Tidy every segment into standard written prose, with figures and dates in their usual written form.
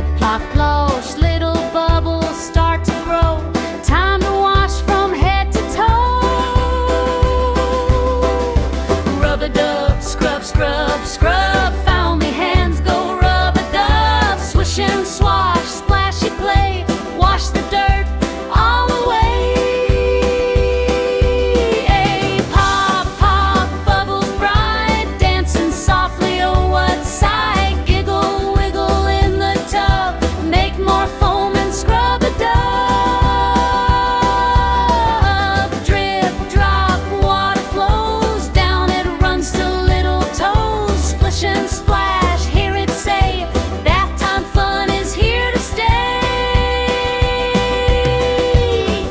Plip, plop, plosh, little bubbles start to grow. Time to wash from head to toe. Rub-a-dub, scrub, scrub, scrub. Found me hands go rub-a-dub. Swish and swash, splashy play. Wash the dirt all away. Hey, pop, pop, bubbles bright, dancing softly, oh what sight. Giggle, wiggle in the tub, make more foam and scrub a dub. Drip, drop, water flows down, it runs to little toes. Splish and splash, hear it say, bath time fun is here to stay.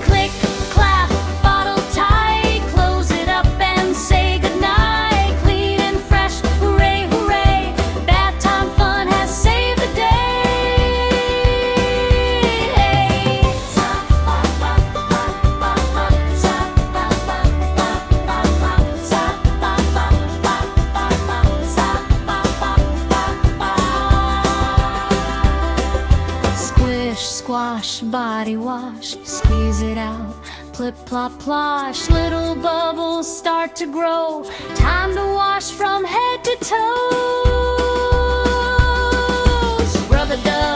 Click, clap, bottle tight, close it up and say goodnight. Clean and fresh, hooray, hooray, bath time fun has saved the day. Squish, squash, body wash, squeeze it out. Plip, plop, plosh, little bubbles start to grow. Time to wash from head to toes. Rub-a-dub,